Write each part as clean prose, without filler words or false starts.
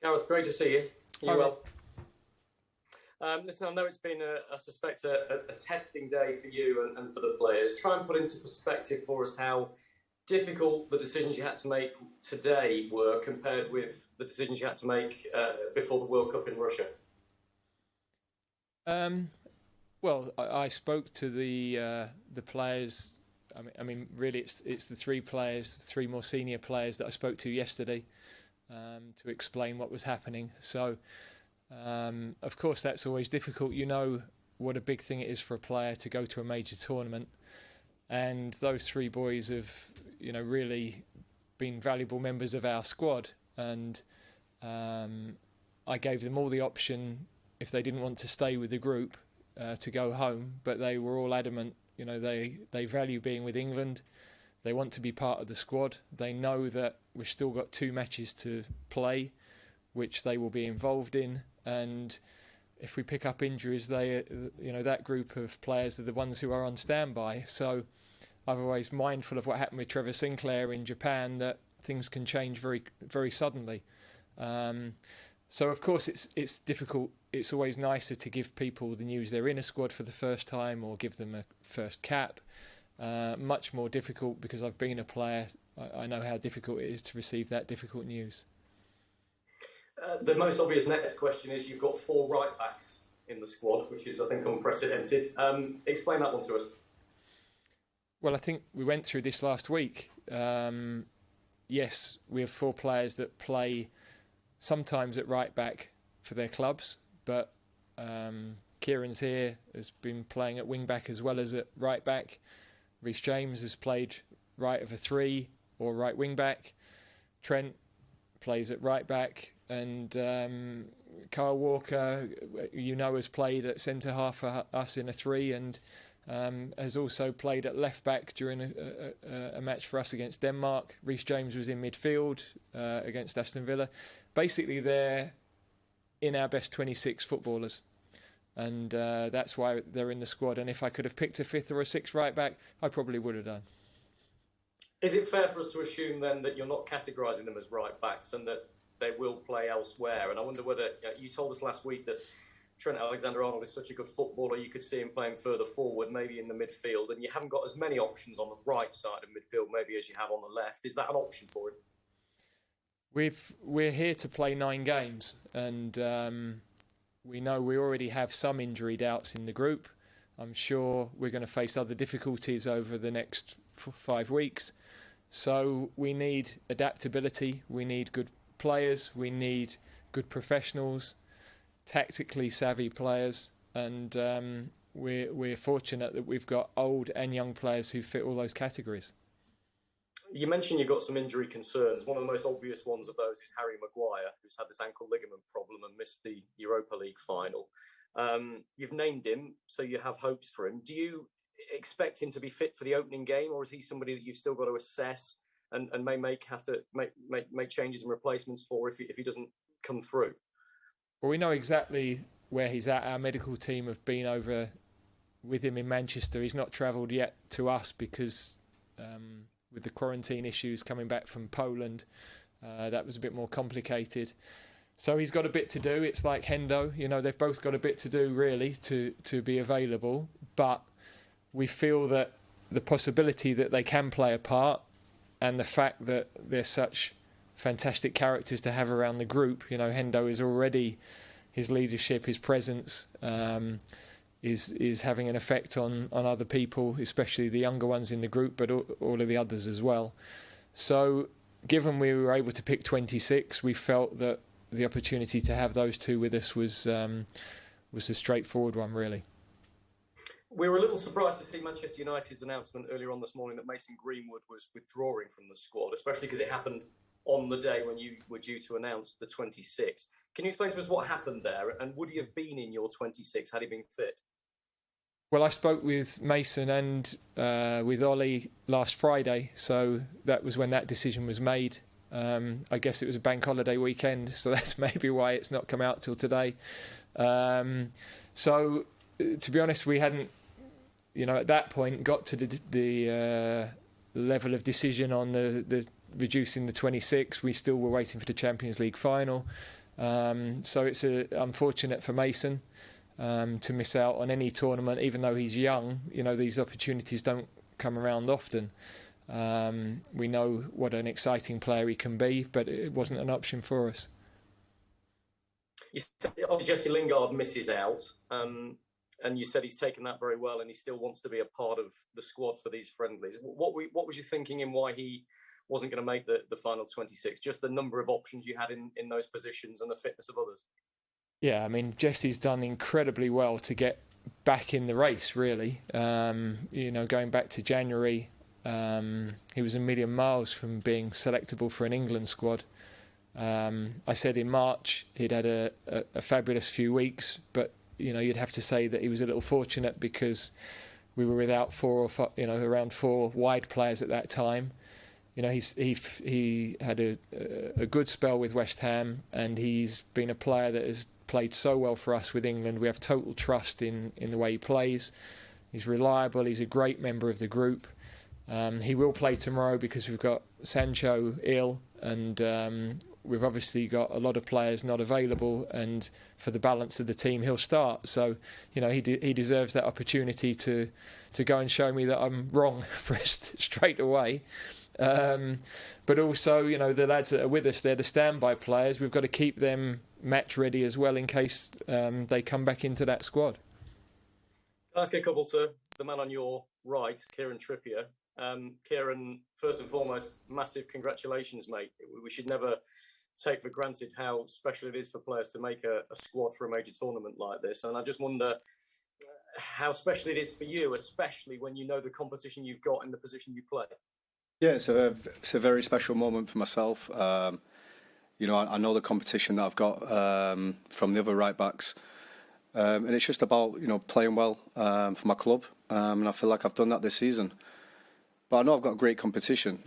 Gareth, great to see you. You well? Listen, I know it's been, I suspect, a testing day for you and for the players. Try and put into perspective for us how difficult the decisions you had to make today were compared with the decisions you had to make before the World Cup in Russia. Well, I spoke to the players. I mean, really, it's the three more senior players that I spoke to yesterday to explain what was happening. So, of course, that's always difficult. You know what a big thing it is for a player to go to a major tournament, and those three boys have, really been valuable members of our squad. And I gave them all the option, if they didn't want to stay with the group, to go home, but they were all adamant. They value being with England. They want to be part of the squad. They know that we've still got 2 matches to play, which they will be involved in. And if we pick up injuries, that group of players are the ones who are on standby. So I'm always mindful of what happened with Trevor Sinclair in Japan, that things can change very, very suddenly. So of course it's difficult. It's always nicer to give people the news they're in a squad for the first time or give them a first cap. Much more difficult because I've been a player. I know how difficult it is to receive that difficult news. The most obvious next question is you've got 4 right backs in the squad, which is, I think, unprecedented. Explain that one to us. Well, I think we went through this last week. Yes, we have 4 players that play sometimes at right back for their clubs, but Kieran's here, has been playing at wing back as well as at right back. Reece James has played right of a 3 or right wing back. Trent plays at right back, and Kyle Walker, has played at centre half for us in a 3, and has also played at left back during a match for us against Denmark. Reece James was in midfield against Aston Villa. Basically, they're in our best 26 footballers, and that's why they're in the squad. And if I could have picked a 5th or a 6th right back, I probably would have done. Is it fair for us to assume then that you're not categorising them as right backs and that they will play elsewhere? And I wonder whether you told us last week that Trent Alexander-Arnold is such a good footballer, you could see him playing further forward, maybe in the midfield, and you haven't got as many options on the right side of midfield maybe as you have on the left. Is that an option for him? We're here to play 9 games, and we know we already have some injury doubts in the group. I'm sure we're going to face other difficulties over the next 5 weeks. So we need adaptability, we need good players, we need good professionals, tactically savvy players, and we're fortunate that we've got old and young players who fit all those categories. You mentioned you've got some injury concerns. One of the most obvious ones of those is Harry Maguire, who's had this ankle ligament problem and missed the Europa League final. You've named him, so you have hopes for him. Do you expect him to be fit for the opening game, or is he somebody that you've still got to assess and may have to make changes and replacements for if he doesn't come through? Well, we know exactly where he's at. Our medical team have been over with him in Manchester. He's not travelled yet to us because with the quarantine issues coming back from Poland, that was a bit more complicated. So he's got a bit to do. It's like Hendo, they've both got a bit to do really to be available. But we feel that the possibility that they can play a part, and the fact that they're such fantastic characters to have around the group. Hendo is already, his leadership, his presence is having an effect on other people, especially the younger ones in the group, but all of the others as well. So given we were able to pick 26, we felt that the opportunity to have those 2 with us was a straightforward one, really. We were a little surprised to see Manchester United's announcement earlier on this morning that Mason Greenwood was withdrawing from the squad, especially because it happened on the day when you were due to announce the 26. Can you explain to us what happened there, and would he have been in your 26 had he been fit? Well, I spoke with Mason and with Ollie last Friday, so that was when that decision was made. I guess it was a bank holiday weekend, so that's maybe why it's not come out till today. So, to be honest, we hadn't, at that point got to the level of decision on the reducing the 26. We still were waiting for the Champions League final. So it's unfortunate for Mason to miss out on any tournament, even though he's young. These opportunities don't come around often. We know what an exciting player he can be, but it wasn't an option for us. You said, Jesse Lingard misses out, and you said he's taken that very well, and he still wants to be a part of the squad for these friendlies. What was you thinking in why he wasn't going to make the final 26? Just the number of options you had in those positions and the fitness of others. Yeah, I mean, Jesse's done incredibly well to get back in the race, really. Going back to January, he was a million miles from being selectable for an England squad. I said in March he'd had a fabulous few weeks, but you'd have to say that he was a little fortunate because we were without around four wide players at that time. He had a good spell with West Ham, and he's been a player that has played so well for us with England. We have total trust in the way he plays. He's reliable. He's a great member of the group. He will play tomorrow because we've got Sancho ill, and we've obviously got a lot of players not available, and for the balance of the team he'll start. So he deserves that opportunity to go and show me that I'm wrong straight away. But also, the lads that are with us, they're the standby players. We've got to keep them match ready as well in case they come back into that squad. Can I ask a couple to the man on your right, Kieran Trippier? Kieran, first and foremost, massive congratulations, mate. We should never take for granted how special it is for players to make a squad for a major tournament like this. And I just wonder how special it is for you, especially when you know the competition you've got and the position you play. Yeah, it's a very special moment for myself. I know the competition that I've got from the other right backs, and it's just about playing well for my club, and I feel like I've done that this season. But I know I've got a great competition.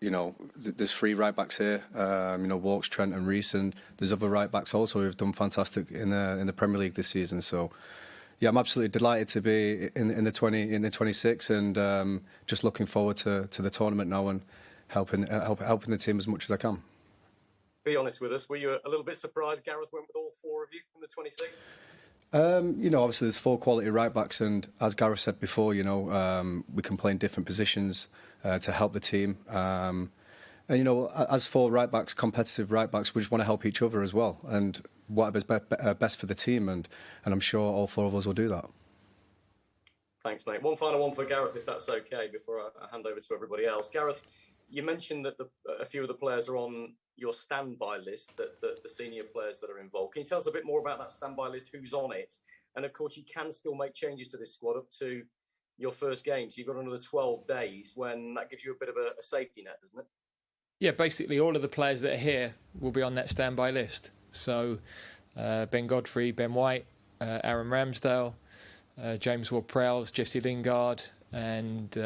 There's three right backs here. Walks, Trent, and Reece, and there's other right backs also who've done fantastic in the Premier League this season. So. Yeah, I'm absolutely delighted to be in the 26, and just looking forward to the tournament now and helping the team as much as I can. Be honest with us. Were you a little bit surprised Gareth went with all four of you in the 26? Obviously there's four quality right backs, and as Gareth said before, we can play in different positions to help the team. And as four right backs, competitive right backs, we just want to help each other as well, and whatever's best for the team, and I'm sure all four of us will do that. Thanks, mate. One final one for Gareth, if that's okay, before I hand over to everybody else. Gareth, you mentioned that a few of the players are on your standby list, the senior players that are involved. Can you tell us a bit more about that standby list, who's on it? And of course, you can still make changes to this squad up to your first game, so you've got another 12 days, when that gives you a bit of a safety net, doesn't it? Yeah, basically all of the players that are here will be on that standby list. So Ben Godfrey, Ben White, Aaron Ramsdale, James Ward-Prowse, Jesse Lingard, and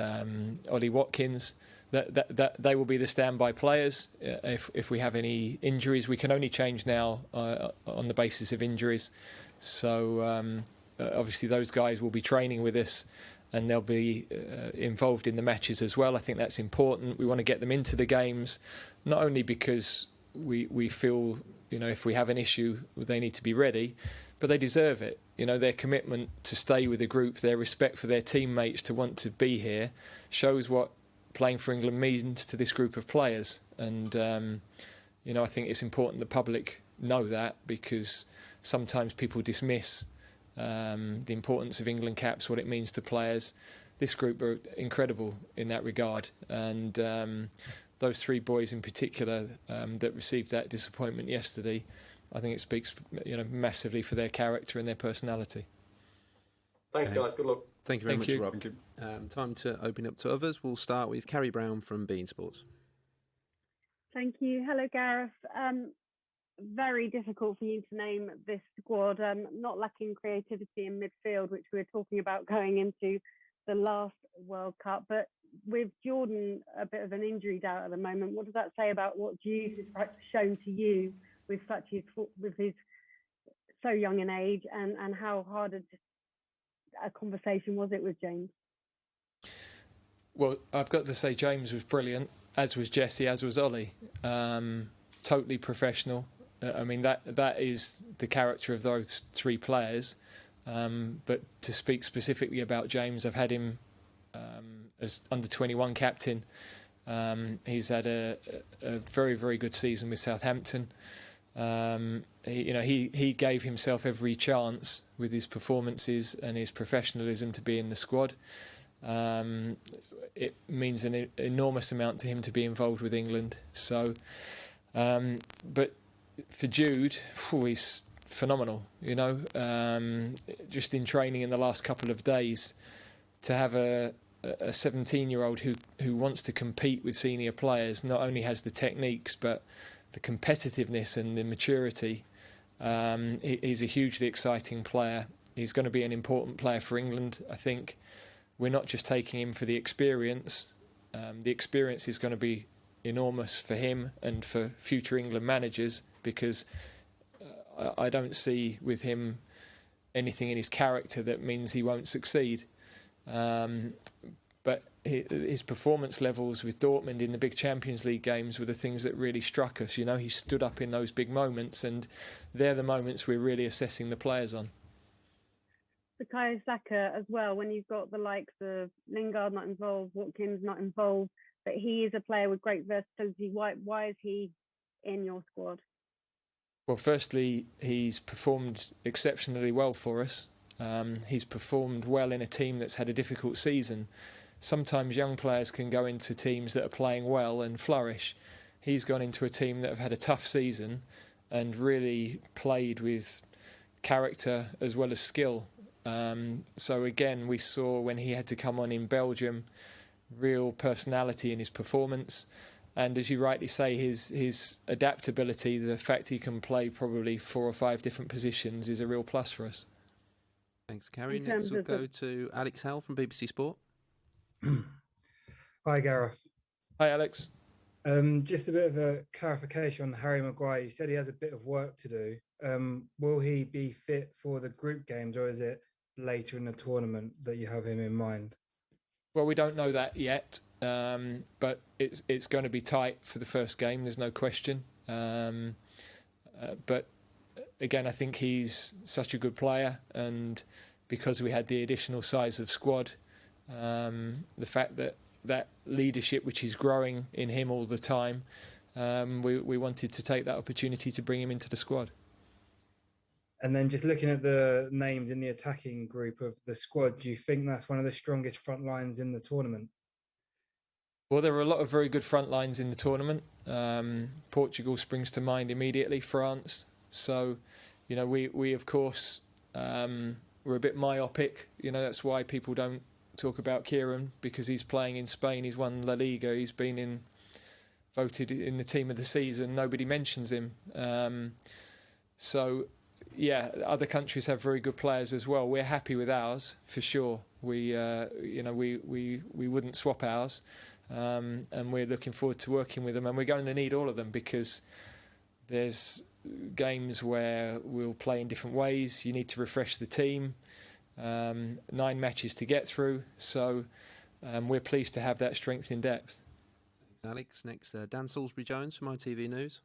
Ollie Watkins. That they will be the standby players. If we have any injuries, we can only change now on the basis of injuries. So obviously those guys will be training with us, and they'll be involved in the matches as well. I think that's important. We want to get them into the games, not only because we feel, if we have an issue, they need to be ready, but they deserve it. Their commitment to stay with the group, their respect for their teammates to want to be here, shows what playing for England means to this group of players. And, I think it's important the public know that, because sometimes people dismiss the importance of England caps, what it means to players. This group are incredible in that regard, and those three boys in particular that received that disappointment yesterday, I think it speaks massively for their character and their personality. Thanks, guys. Good luck. Thank you very much, Rob. Thank you. Time to open up to others. We'll start with Carrie Brown from Beansports. Thank you. Hello, Gareth. Very difficult for you to name this squad. Not lacking creativity in midfield, which we were talking about going into the last World Cup. But with Jordan a bit of an injury doubt at the moment, what does that say about what Hughes has shown to you with his so young in age, and how hard a conversation was it with James? Well, I've got to say James was brilliant, as was Jesse, as was Ollie. Totally professional. I mean, that is the character of those three players. But to speak specifically about James, I've had him as under-21 captain. He's had a very, very good season with Southampton. He gave himself every chance with his performances and his professionalism to be in the squad. It means an enormous amount to him to be involved with England. So, but for Jude, he's phenomenal. Just in training in the last couple of days, to have a 17-year-old who wants to compete with senior players, not only has the techniques but the competitiveness and the maturity. He's a hugely exciting player. He's going to be an important player for England. I think we're not just taking him for the experience. The experience is going to be enormous for him and for future England managers, because I don't see with him anything in his character that means he won't succeed. But his performance levels with Dortmund in the big Champions League games were the things that really struck us. He stood up in those big moments, and they're the moments we're really assessing the players on. Bukayo Saka as well, when you've got the likes of Lingard not involved, Watkins not involved, but he is a player with great versatility. Why is he in your squad? Well, firstly, he's performed exceptionally well for us. He's performed well in a team that's had a difficult season. Sometimes young players can go into teams that are playing well and flourish. He's gone into a team that have had a tough season and really played with character as well as skill. So again, we saw when he had to come on in Belgium, real personality in his performance. And as you rightly say, his adaptability, the fact he can play probably 4 or 5 different positions, is a real plus for us. Thanks, Carrie. Next we'll go to Alex Hell from BBC Sport. Hi, Gareth. Hi, Alex. Just a bit of a clarification on Harry Maguire. You said he has a bit of work to do. Will he be fit for the group games, or is it later in the tournament that you have him in mind? Well, we don't know that yet, but it's going to be tight for the first game. There's no question. But again, I think he's such a good player, and because we had the additional size of squad, the fact that leadership, which is growing in him all the time, we wanted to take that opportunity to bring him into the squad. And then just looking at the names in the attacking group of the squad, do you think that's one of the strongest front lines in the tournament? Well, there are a lot of very good front lines in the tournament. Portugal springs to mind immediately, France. So, we of course, we're a bit myopic. That's why people don't talk about Kieran, because he's playing in Spain. He's won La Liga. He's been voted in the team of the season. Nobody mentions him. So, yeah, other countries have very good players as well. We're happy with ours for sure. We wouldn't swap ours, and we're looking forward to working with them. And we're going to need all of them, because there's games where we'll play in different ways. You need to refresh the team. 9 matches to get through, so we're pleased to have that strength in depth. Thanks, Alex. Next, Dan Salisbury-Jones from ITV News.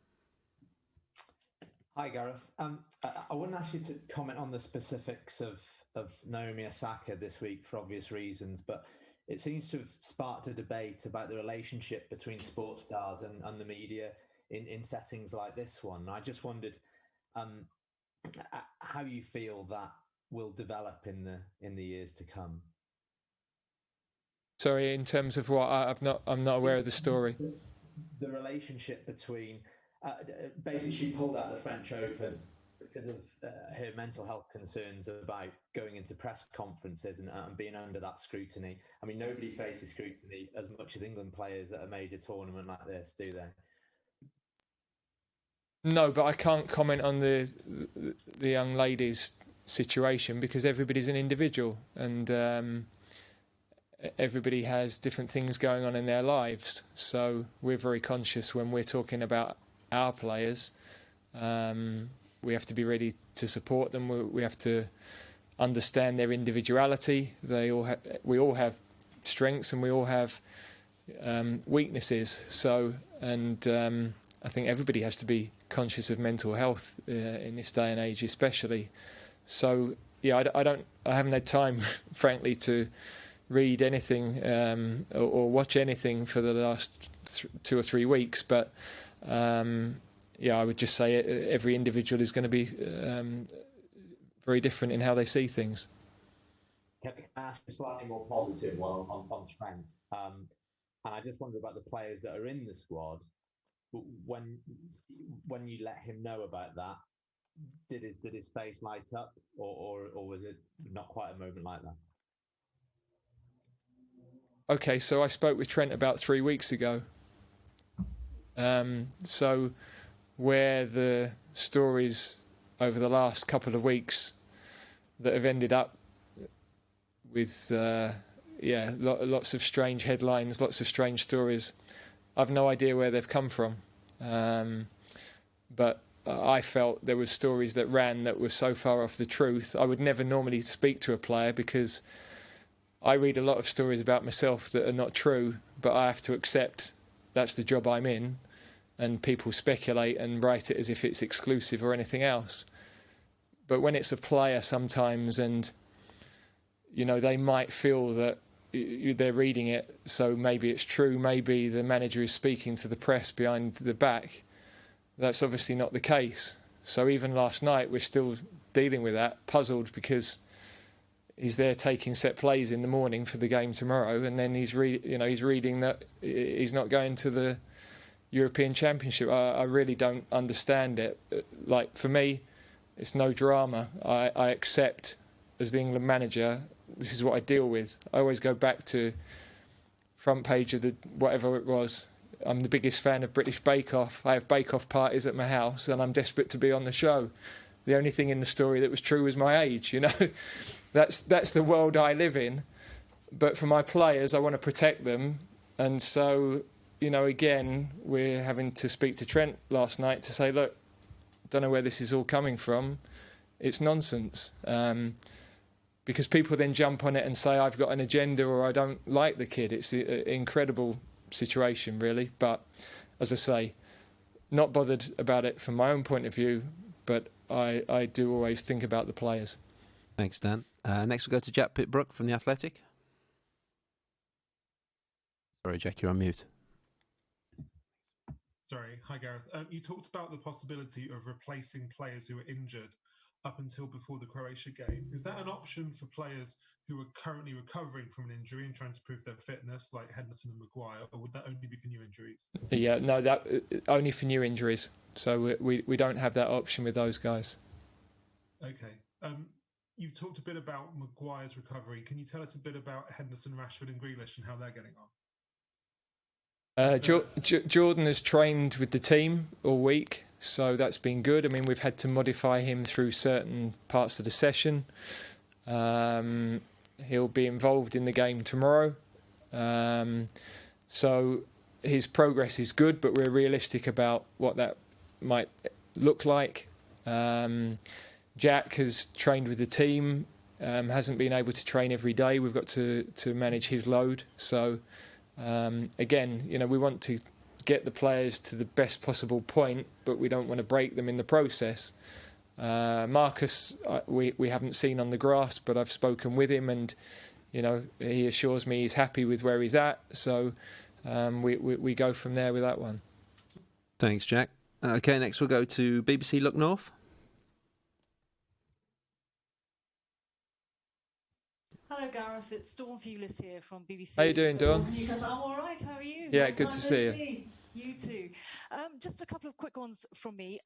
Hi, Gareth. I wouldn't ask you to comment on the specifics of Naomi Osaka this week for obvious reasons, but it seems to have sparked a debate about the relationship between sports stars and the media in settings like this one. I just wondered how you feel that will develop in the years to come. Sorry, in terms of what? I'm not aware of the story. The relationship between basically, she pulled out the French Open because of her mental health concerns about going into press conferences and being under that scrutiny. I mean, nobody faces scrutiny as much as England players at a major tournament like this, do they? No, but I can't comment on the young lady's situation, because everybody's an individual, and everybody has different things going on in their lives. So we're very conscious when we're talking about our players. We have to be ready to support them. We have to understand their individuality. We all have strengths, and we all have weaknesses. So, and I think everybody has to be conscious of mental health in this day and age, especially. So yeah, I haven't had time, frankly, to read anything or watch anything for the last 2 or 3 weeks. But I would just say every individual is going to be very different in how they see things. Can I ask a slightly more positive one on Trent? And I just wonder about the players that are in the squad. When you let him know about that, did his face light up, or was it not quite a moment like that? Okay, so I spoke with Trent about 3 weeks ago. So where the stories over the last couple of weeks that have ended up with lots of strange headlines, lots of strange stories, I've no idea where they've come from. But I felt there were stories that ran that were so far off the truth. I would never normally speak to a player because I read a lot of stories about myself that are not true, but I have to accept that's the job I'm in, and people speculate and write it as if it's exclusive or anything else. But when it's a player sometimes, and they might feel that they're reading it, so maybe it's true, maybe the manager is speaking to the press behind the back. That's obviously not the case. So even last night, we're still dealing with that, puzzled because he's there taking set plays in the morning for the game tomorrow, and then he's reading that he's not going to the European Championship. I really don't understand it. Like, for me, it's no drama. I accept, as the England manager, this is what I deal with. I always go back to front page of the whatever it was. I'm the biggest fan of British Bake Off. I have Bake Off parties at my house, and I'm desperate to be on the show. The only thing in the story that was true was my age. That's the world I live in. But for my players, I want to protect them, and so again, we're having to speak to Trent last night to say, look, don't know where this is all coming from. It's nonsense. Because people then jump on it and say, I've got an agenda or I don't like the kid. It's an incredible situation, really. But as I say, not bothered about it from my own point of view, but I do always think about the players. Thanks, Dan. Next we'll go to Jack Pitbrook from The Athletic. Sorry, Jack, you're on mute. Sorry. Hi, Gareth. You talked about the possibility of replacing players who were injured up until before the Croatia game. Is that an option for players who are currently recovering from an injury and trying to prove their fitness, like Henderson and Maguire, or would that only be for new injuries? Yeah, no, that only for new injuries. So we don't have that option with those guys. Okay. You've talked a bit about Maguire's recovery. Can you tell us a bit about Henderson, Rashford and Grealish and how they're getting on? Jordan has trained with the team all week, so that's been good. I mean, we've had to modify him through certain parts of the session. He'll be involved in the game tomorrow. So his progress is good, but we're realistic about what that might look like. Jack has trained with the team, hasn't been able to train every day. We've got to manage his load. So again, we want to get the players to the best possible point, but we don't want to break them in the process. Marcus, we haven't seen on the grass, but I've spoken with him, and he assures me he's happy with where he's at. So we go from there with that one. Thanks, Jack. Okay, next we'll go to BBC Look North. Hello, Gareth. It's Dawn Thewlis here from BBC. How you doing, Dawn? I'm all right. How are you? Yeah, good to see you. You too. Just a couple of quick ones from me.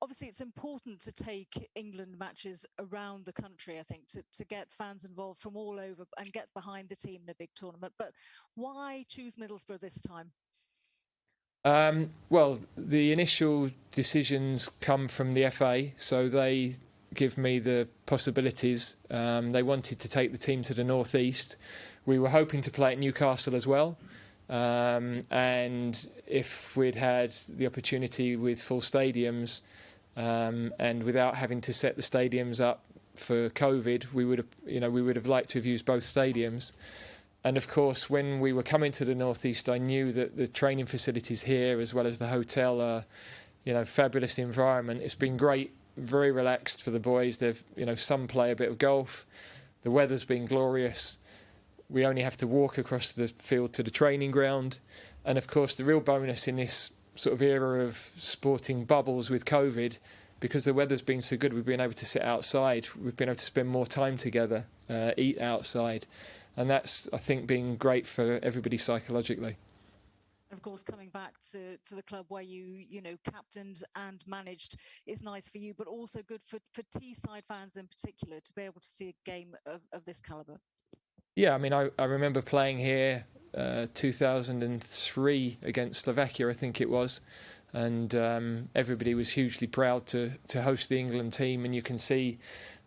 Obviously, it's important to take England matches around the country, I think, to get fans involved from all over and get behind the team in a big tournament. But why choose Middlesbrough this time? Well, the initial decisions come from the FA, so they give me the possibilities. They wanted to take the team to the northeast. We were hoping to play at Newcastle as well. And if we'd had the opportunity with full stadiums and without having to set the stadiums up for COVID, we would have liked to have used both stadiums. And of course, when we were coming to the northeast, I knew that the training facilities here, as well as the hotel, are, fabulous environment. It's been great, very relaxed for the boys. They've, some play a bit of golf. The weather's been glorious. We only have to walk across the field to the training ground. And of course, the real bonus in this sort of era of sporting bubbles with COVID, because the weather's been so good, we've been able to sit outside. We've been able to spend more time together, eat outside. And that's, I think, been great for everybody psychologically. Of course, coming back to the club where you captained and managed is nice for you, but also good for Teesside fans in particular to be able to see a game of this calibre. Yeah, I mean, I remember playing here 2003 against Slovakia, I think it was, and everybody was hugely proud to host the England team, and you can see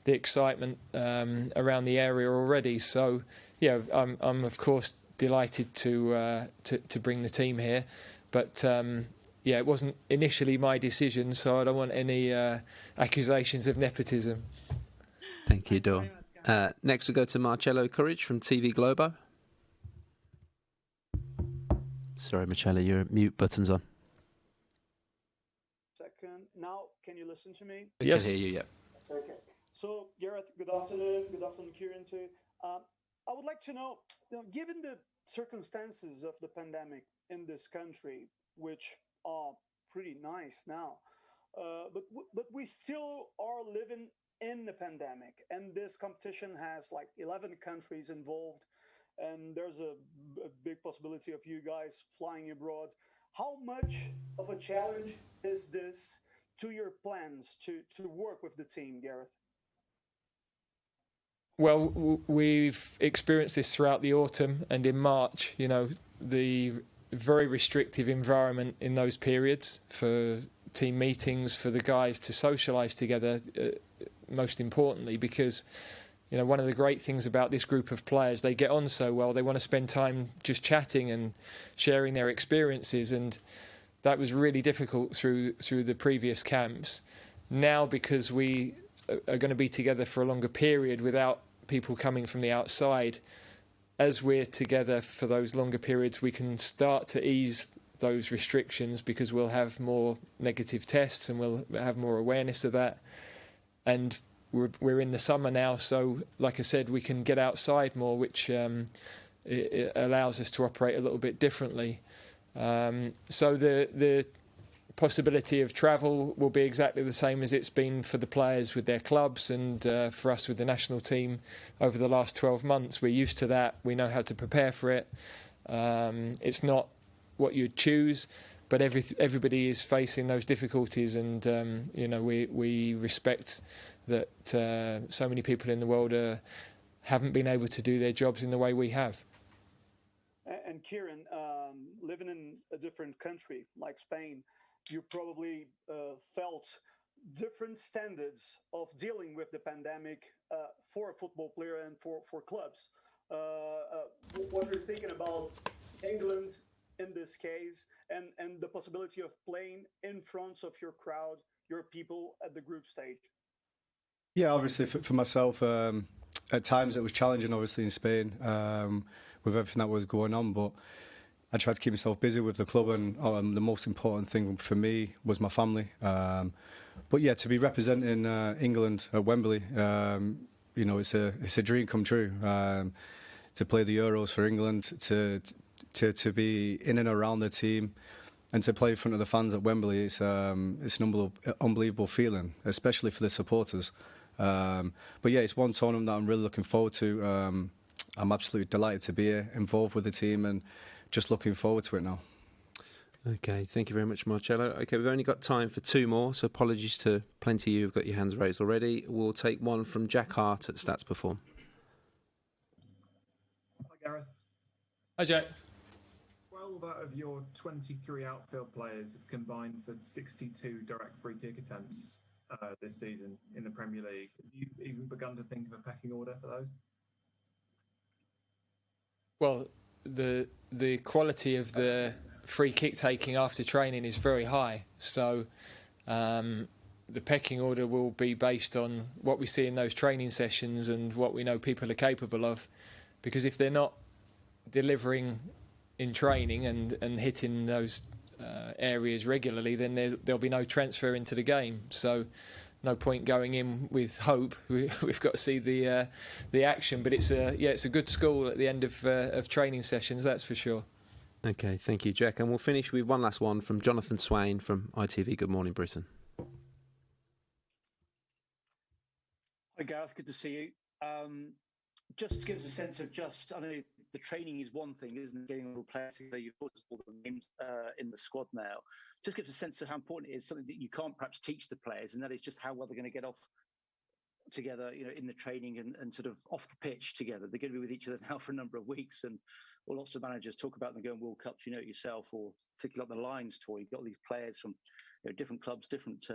the excitement around the area already. So, yeah, I'm of course delighted to bring the team here, but it wasn't initially my decision, so I don't want any accusations of nepotism. Thank you, Dawn. Next we'll go to Marcello Courage from TVGlobo. Sorry, Marcello, your mute button's on. Second. Now, can you listen to me? I Yes. can hear you, yeah. Okay. So, Gareth, good afternoon. Good afternoon, Kieran, too. I would like to know, given the circumstances of the pandemic in this country, which are pretty nice now, but we still are living in the pandemic, and this competition has like 11 countries involved, and there's a big possibility of you guys flying abroad. How much of a challenge is this to your plans to work with the team, Gareth? Well, we've experienced this throughout the autumn and in March, the very restrictive environment in those periods for team meetings, for the guys to socialise together, most importantly, because, one of the great things about this group of players, they get on so well, they want to spend time just chatting and sharing their experiences, and that was really difficult through the previous camps. Now, because we are going to be together for a longer period without people coming from the outside, as we're together for those longer periods, we can start to ease those restrictions because we'll have more negative tests and we'll have more awareness of that. And we're in the summer now, so like I said, we can get outside more, which it allows us to operate a little bit differently. So the possibility of travel will be exactly the same as it's been for the players with their clubs and for us with the national team over the last 12 months. We're used to that. We know how to prepare for it. It's not what you'd choose, but everybody is facing those difficulties, and we respect that so many people in the world haven't been able to do their jobs in the way we have. And Kieran, living in a different country like Spain, you probably felt different standards of dealing with the pandemic for a football player and for clubs. What you're thinking about England in this case, and the possibility of playing in front of your crowd, your people at the group stage? Yeah, obviously for myself, at times it was challenging, obviously in Spain, with everything that was going on, but I tried to keep myself busy with the club, and the most important thing for me was my family. But yeah, to be representing England at Wembley, it's a dream come true. To play the Euros for England, to be in and around the team, and to play in front of the fans at Wembley, it's an unbelievable feeling, especially for the supporters. But yeah, it's one tournament that I'm really looking forward to. I'm absolutely delighted to be here, involved with the team, and just looking forward to it now. Okay, thank you very much, Marcello. Okay, we've only got time for two more, so apologies to plenty of you who've got your hands raised already. We'll take one from Jack Hart at Stats Perform. Hi, Gareth. Hi, Jack. 12 out of your 23 outfield players have combined for 62 direct free kick attempts this season in the Premier League. Have you even begun to think of a pecking order for those? Well, the quality of the free kick taking after training is very high, so the pecking order will be based on what we see in those training sessions and what we know people are capable of, because if they're not delivering in training and hitting those areas regularly, then there'll be no transfer into the game. So no point going in with hope. We've got to see the action. But it's a good school at the end of training sessions, that's for sure. Okay, thank you, Jack. And we'll finish with one last one from Jonathan Swain from ITV Good Morning Britain. Hi Gareth, good to see you. Just to give us a sense of I know the training is one thing, isn't it? Getting all the players together, you've got all the names in the squad now. Just gives a sense of how important it is, something that you can't perhaps teach the players, and that is just how well they're going to get off together, in the training and sort of off the pitch together. They're going to be with each other now for a number of weeks, and lots of managers talk about them going World Cups, you know it yourself, or particularly like the Lions tour. You've got all these players from different clubs, different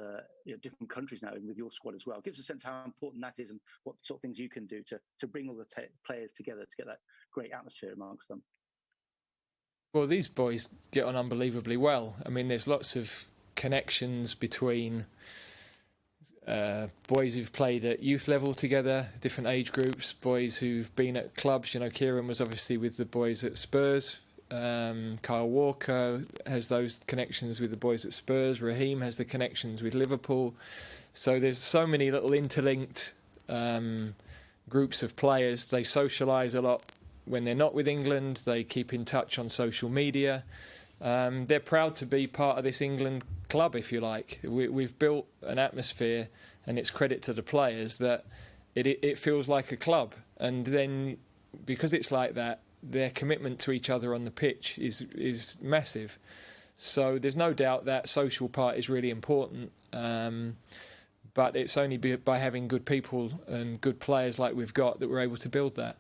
countries now, and with your squad as well. It gives a sense how important that is and what sort of things you can do to bring all the players together to get that great atmosphere amongst them. Well, these boys get on unbelievably well. I mean, there's lots of connections between boys who've played at youth level together, different age groups, boys who've been at clubs. Kieran was obviously with the boys at Spurs. Kyle Walker has those connections with the boys at Spurs. Raheem has the connections with Liverpool. So there's so many little interlinked groups of players. They socialise a lot when they're not with England. They keep in touch on social media. They're proud to be part of this England club, if you like. We've built an atmosphere, and it's credit to the players that it feels like a club. And then because it's like that, their commitment to each other on the pitch is massive. So there's no doubt that social part is really important. But it's only by having good people and good players like we've got that we're able to build that.